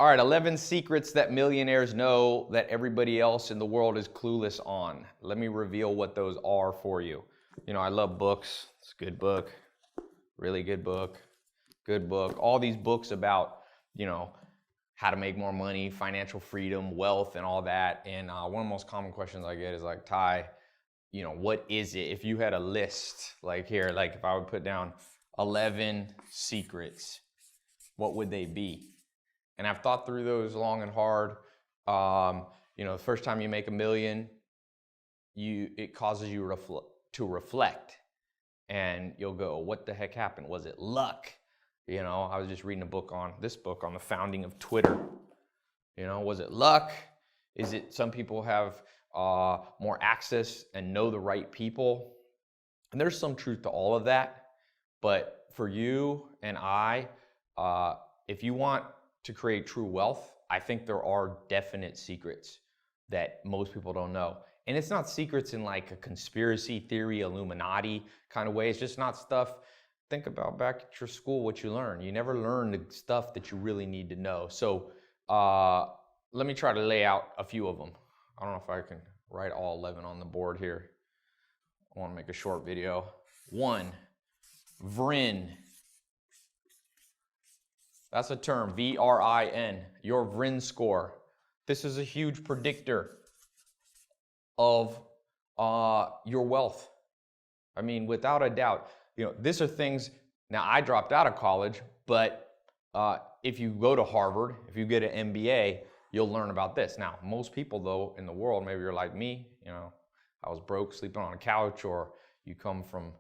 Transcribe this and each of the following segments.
All right, 11 secrets that millionaires know that everybody else in the world is clueless on. Let me reveal what those are for you. You know, I love books. It's a good book, really good book, good book. All these books about, you know, how to make more money, financial freedom, wealth, and all that. And one of the most common questions I get is like, Ty, you know, what is it? If you had a list, like here, like if I would put down 11 secrets, what would they be? And I've thought through those long and hard. You know, the first time you make $1 million, it causes you to reflect. And you'll go, what the heck happened? Was it luck? You know, I was just reading this book on the founding of Twitter. You know, was it luck? Is it some people have more access and know the right people? And there's some truth to all of that. But for you and I, if you want to create true wealth, I think there are definite secrets that most people don't know. And it's not secrets in like a conspiracy theory, Illuminati kind of way. It's just not stuff. Think about back at your school, what you learn. You never learn the stuff that you really need to know. So let me try to lay out a few of them. I don't know if I can write all 11 on the board here. I want to make a short video. 1, VRIN. That's a term, V-R-I-N, your VRIN score. This is a huge predictor of your wealth. I mean, without a doubt, you know, these are things, now I dropped out of college, but if you go to Harvard, if you get an MBA, you'll learn about this. Now, most people though in the world, maybe you're like me, you know, I was broke, sleeping on a couch, or you come from,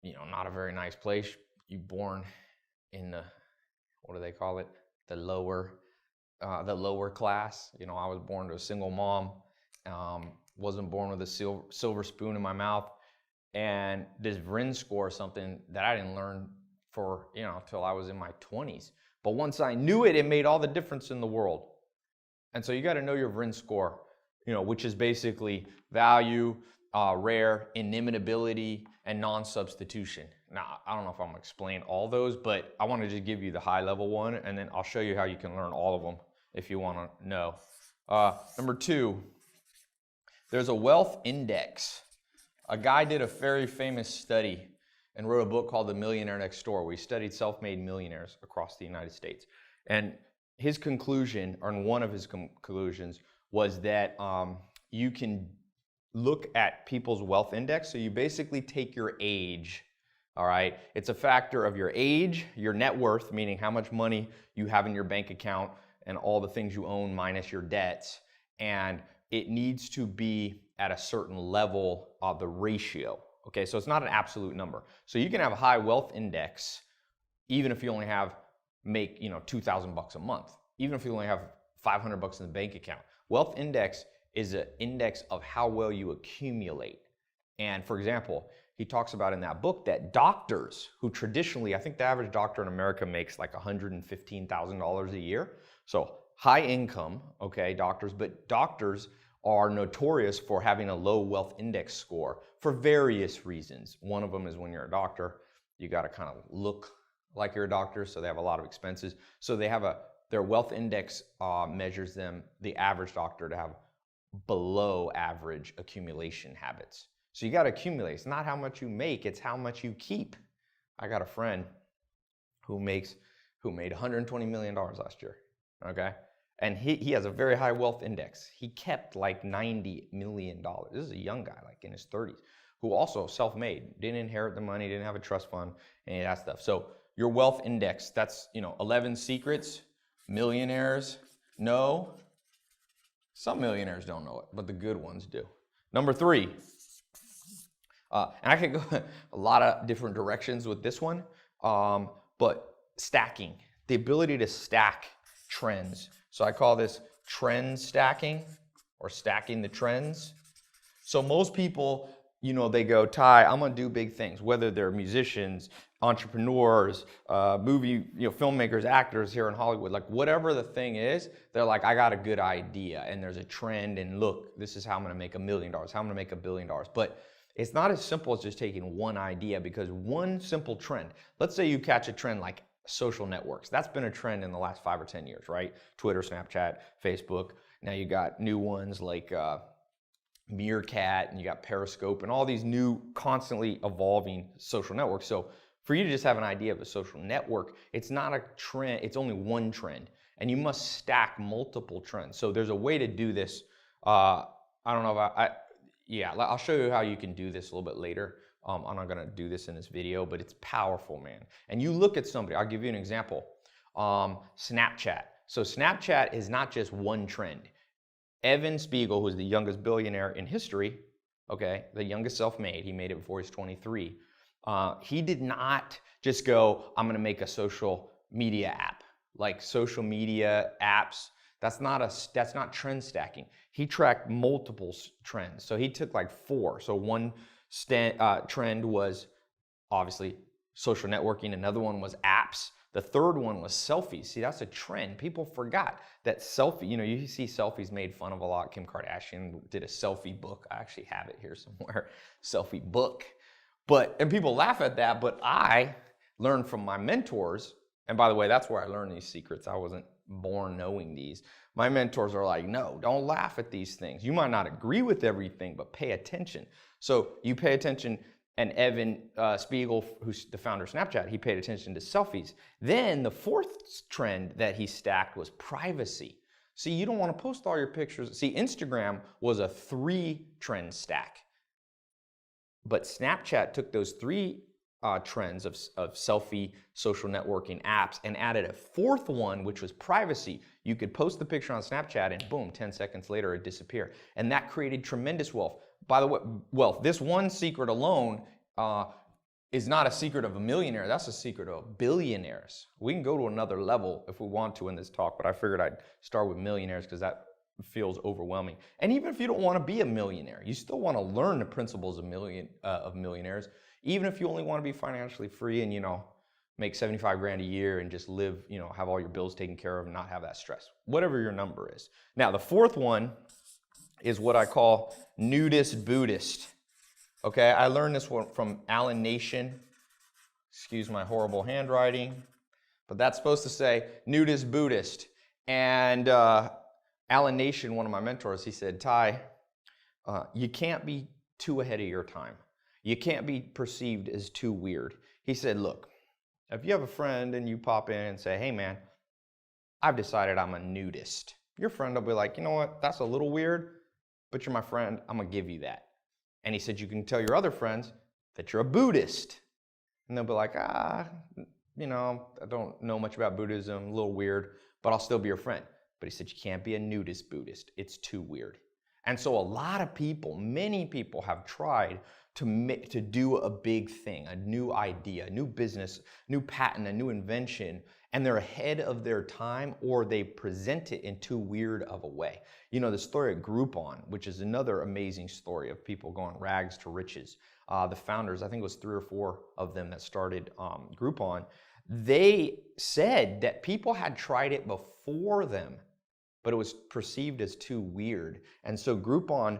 you know, not a very nice place. You born in the, what do they call it? The lower class. You know, I was born to a single mom. Wasn't born with a silver spoon in my mouth. And this VRIN score is something that I didn't learn for, you know, till I was in my 20s. But once I knew it, it made all the difference in the world. And so you got to know your VRIN score, you know, which is basically value, rare, inimitability, and non-substitution. Now, I don't know if I'm going to explain all those, but I want to just give you the high level one, and then I'll show you how you can learn all of them if you want to know. Number 2, there's a wealth index. A guy did a very famous study and wrote a book called The Millionaire Next Door, where he studied self-made millionaires across the United States. And his conclusion, or one of his conclusions, was that you can look at people's wealth index. So you basically take your age, all right? It's a factor of your age, your net worth, meaning how much money you have in your bank account and all the things you own minus your debts. And it needs to be at a certain level of the ratio. Okay, so it's not an absolute number. So you can have a high wealth index even if you only make, you know, $2,000 a month, even if you only have $500 in the bank account. Wealth index is an index of how well you accumulate. And for example, he talks about in that book that doctors who traditionally, I think the average doctor in America makes like $115,000 a year. So high income, okay, doctors, but doctors are notorious for having a low wealth index score for various reasons. One of them is when you're a doctor, you got to kind of look like you're a doctor, so they have a lot of expenses. So they have their wealth index measures them, the average doctor, to have below average accumulation habits. So you got to accumulate. It's not how much you make, it's how much you keep. I got a friend who made $120 million last year, okay? And he has a very high wealth index. He kept like $90 million. This is a young guy, like in his 30s, who also self-made, didn't inherit the money, didn't have a trust fund, any of that stuff. So your wealth index, that's, you know, 11 secrets millionaires know. Some millionaires don't know it, but the good ones do. Number 3, and I could go a lot of different directions with this one, but stacking, the ability to stack trends. So I call this trend stacking, or stacking the trends. So most people, you know, they go, Ty, I'm gonna do big things, whether they're musicians, entrepreneurs, movie, you know, filmmakers, actors here in Hollywood, like whatever the thing is, they're like, I got a good idea, and there's a trend, and look, this is how I'm gonna make $1 million, how I'm gonna make $1 billion. But it's not as simple as just taking one idea, because one simple trend, let's say you catch a trend like social networks. That's been a trend in the last 5 or 10 years, right? Twitter, Snapchat, Facebook. Now you got new ones like Meerkat, and you got Periscope, and all these new constantly evolving social networks. So for you to just have an idea of a social network, it's not a trend, it's only one trend, and you must stack multiple trends. So there's a way to do this. I don't know if yeah, I'll show you how you can do this a little bit later. I'm not gonna do this in this video, but it's powerful, man. And you look at somebody, I'll give you an example. Snapchat. So Snapchat is not just one trend. Evan Spiegel, who's the youngest billionaire in history, okay, the youngest self-made, he made it before he's 23. He did not just go, I'm gonna make a social media app. Like social media apps, that's not trend stacking. He tracked multiple trends. So he took like 4. So one trend was obviously social networking. Another one was apps. The third one was selfies. See, that's a trend. People forgot that selfie, you see selfies made fun of a lot. Kim Kardashian did a selfie book. I actually have it here somewhere, selfie book. And people laugh at that, but I learned from my mentors, and by the way, that's where I learned these secrets. I wasn't born knowing these. My mentors are like, no, don't laugh at these things. You might not agree with everything, but pay attention. So you pay attention. And Evan Spiegel, who's the founder of Snapchat, he paid attention to selfies. Then the 4th trend that he stacked was privacy. See, you don't want to post all your pictures. See, Instagram was a 3-trend stack. But Snapchat took those 3 trends of selfie, social networking apps and added a 4th one, which was privacy. You could post the picture on Snapchat and boom, 10 seconds later it disappeared. And that created tremendous wealth. By the way, wealth, this one secret alone is not a secret of a millionaire. That's a secret of billionaires. We can go to another level if we want to in this talk, but I figured I'd start with millionaires because that feels overwhelming. And even if you don't want to be a millionaire, you still want to learn the principles of millionaires. Even if you only want to be financially free and, make 75 grand a year and just live, have all your bills taken care of and not have that stress, whatever your number is. Now, the 4th one is what I call nudist Buddhist. Okay, I learned this one from Alan Nation. Excuse my horrible handwriting, but that's supposed to say nudist Buddhist. And Alan Nation, one of my mentors, he said, Ty, you can't be too ahead of your time. You can't be perceived as too weird. He said, look, if you have a friend and you pop in and say, hey man, I've decided I'm a nudist. Your friend will be like, you know what, that's a little weird, but you're my friend, I'm gonna give you that. And he said, you can tell your other friends that you're a Buddhist. And they'll be like, I don't know much about Buddhism, a little weird, but I'll still be your friend. But he said, you can't be a nudist Buddhist. It's too weird. And so a lot of people, many people have tried to do a big thing, a new idea, a new business, new patent, a new invention, and they're ahead of their time, or they present it in too weird of a way. The story of Groupon, which is another amazing story of people going rags to riches. The founders, I think it was 3 or 4 of them that started Groupon, they said that people had tried it before them, but it was perceived as too weird. And so Groupon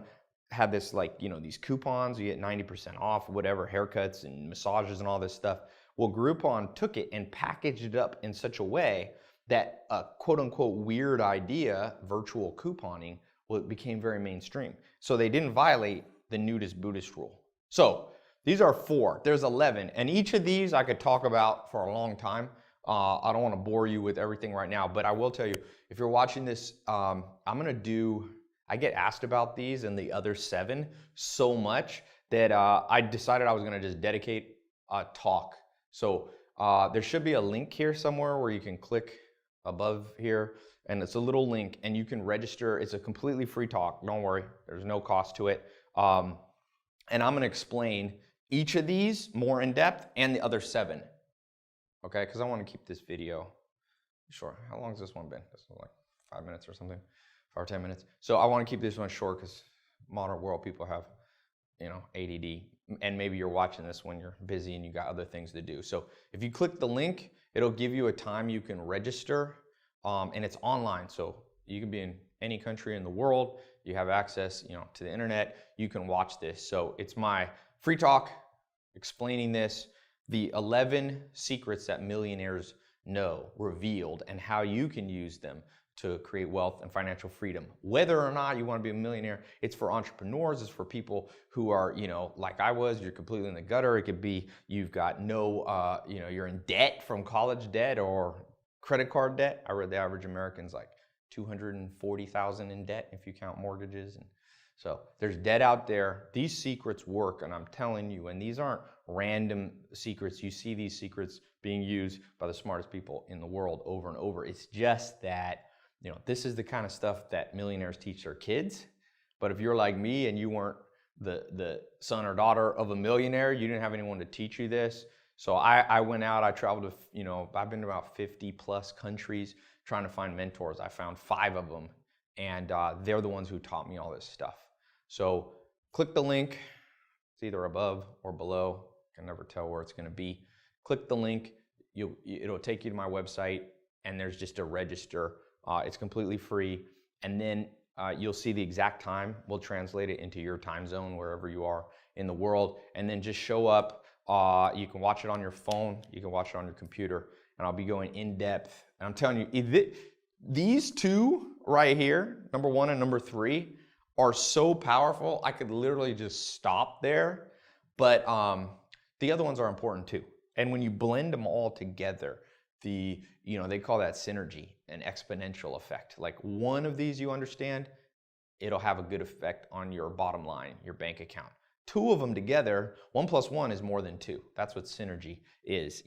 had this, these coupons, you get 90% off, whatever, haircuts and massages and all this stuff. Well, Groupon took it and packaged it up in such a way that a quote unquote weird idea, virtual couponing, became very mainstream. So they didn't violate the nudist Buddhist rule. So these are 4, there's 11. And each of these I could talk about for a long time. I don't want to bore you with everything right now, but I will tell you, if you're watching this, I get asked about these and the other 7 so much that I decided I was going to just dedicate a talk. So there should be a link here somewhere where you can click above here, and it's a little link and you can register. It's a completely free talk. Don't worry, there's no cost to it. And I'm going to explain each of these more in depth and the other 7. Okay, because I want to keep this video short. How long has this one been? This is like 5 minutes or something. 5 or 10 minutes. So I want to keep this one short because modern world people have, ADD, and maybe you're watching this when you're busy and you got other things to do. So if you click the link, it'll give you a time you can register, and it's online. So you can be in any country in the world. You have access, to the internet. You can watch this. So it's my free talk explaining this, the 11 secrets that millionaires know revealed, and how you can use them to create wealth and financial freedom. Whether or not you want to be a millionaire, it's for entrepreneurs, it's for people who are, like I was, you're completely in the gutter. It could be you've got no, you're in debt from college debt or credit card debt. I read the average American's like 240,000 in debt if you count mortgages. And so there's debt out there. These secrets work, and I'm telling you, and these aren't random secrets. You see these secrets being used by the smartest people in the world over and over. It's just that, this is the kind of stuff that millionaires teach their kids. But if you're like me and you weren't the son or daughter of a millionaire, you didn't have anyone to teach you this. So I went out, I traveled to, I've been to about 50 plus countries trying to find mentors. I found 5 of them, and they're the ones who taught me all this stuff. So click the link. It's either above or below. I can never tell where it's going to be. Click the link. It'll take you to my website, and there's just a register. It's completely free. And then you'll see the exact time. We'll translate it into your time zone, wherever you are in the world. And then just show up. You can watch it on your phone. You can watch it on your computer. And I'll be going in depth. And I'm telling you, these 2 right here, number 1 and number 3, are so powerful. I could literally just stop there. But the other ones are important too. And when you blend them all together, they call that synergy, an exponential effect. Like one of these you understand, it'll have a good effect on your bottom line, your bank account. 2 of them together, 1 + 1 is more than 2. That's what synergy is,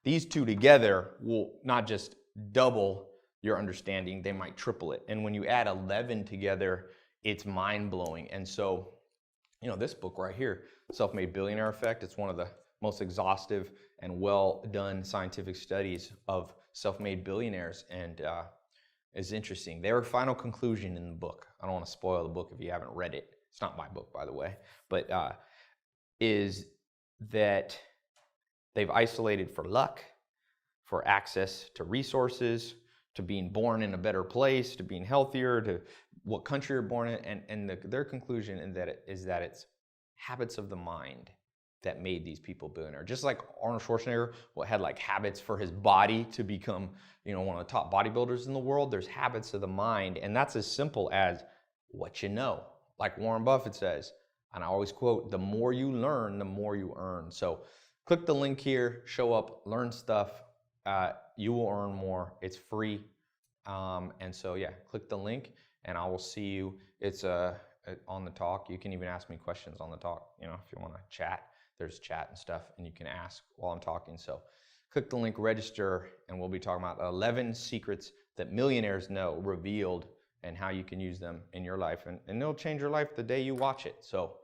These 2 together will not just double your understanding, they might triple it. And when you add 11 together, it's mind-blowing. And so, this book right here, Self-Made Billionaire Effect, it's one of the most exhaustive and well-done scientific studies of self-made billionaires, and is interesting. Their final conclusion in the book, I don't want to spoil the book if you haven't read it. It's not my book, by the way, but is that they've isolated for luck, for access to resources, to being born in a better place, to being healthier, to what country you're born in, and their conclusion is that it's habits of the mind that made these people billionaire. Just like Arnold Schwarzenegger had like habits for his body to become, one of the top bodybuilders in the world, there's habits of the mind, and that's as simple as what you know. Like Warren Buffett says, and I always quote, the more you learn, the more you earn. So click the link here, show up, learn stuff. You will earn more. It's free. And so, yeah, click the link and I will see you. It's on the talk. You can even ask me questions on the talk, if you want to chat. There's chat and stuff, and you can ask while I'm talking. So click the link, register, and we'll be talking about 11 secrets that millionaires know revealed and how you can use them in your life. And they'll change your life the day you watch it. So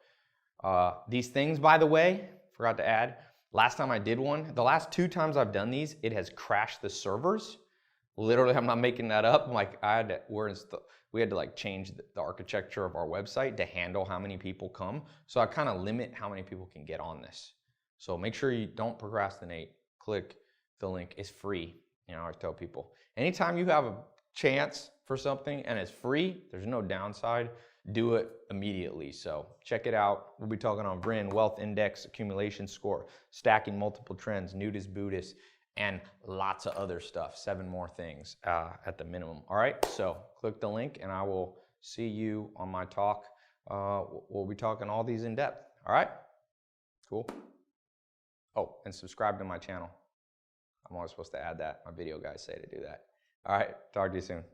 these things, by the way, forgot to add, last time I did one, the last 2 times I've done these, it has crashed the servers. Literally, I'm not making that up. Like we had to like change the architecture of our website to handle how many people come. So I kind of limit how many people can get on this. So make sure you don't procrastinate. Click the link. It's free. I tell people, anytime you have a chance for something and it's free, there's no downside. Do it immediately. So check it out. We'll be talking on VRIN, Wealth Index, Accumulation Score, Stacking Multiple Trends, Nudist Buddhist, and lots of other stuff, 7 more things at the minimum. All right, so click the link and I will see you on my talk. We'll be talking all these in depth. All right, cool. Oh, and subscribe to my channel. I'm always supposed to add that. My video guys say to do that. All right, talk to you soon.